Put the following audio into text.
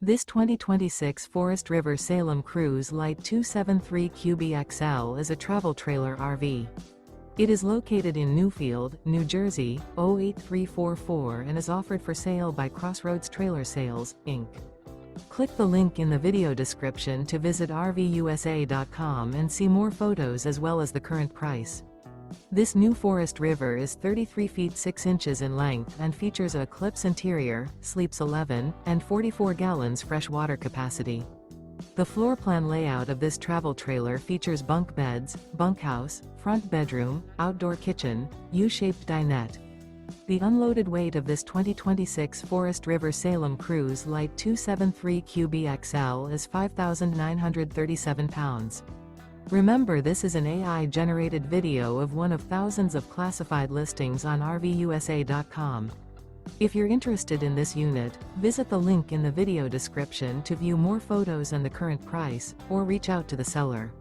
This 2026 Forest River Salem Cruise Lite 273 QBXL is a travel trailer RV. It is located in Newfield, New Jersey, 08344 and is offered for sale by Crossroads Trailer Sales, Inc. Click the link in the video description to visit RVUSA.com and see more photos as well as the current price. This new Forest River is 33 feet 6 inches in length and features a Eclipse interior, sleeps 11, and 44 gallons fresh water capacity. The floor plan layout of this travel trailer features bunk beds, bunkhouse, front bedroom, outdoor kitchen, U-shaped dinette. The unloaded weight of this 2026 Forest River Salem Cruise Lite 273 QBXL is 5,937 pounds. Remember, this is an AI-generated video of one of thousands of classified listings on RVUSA.com. If you're interested in this unit, visit the link in the video description to view more photos and the current price, or reach out to the seller.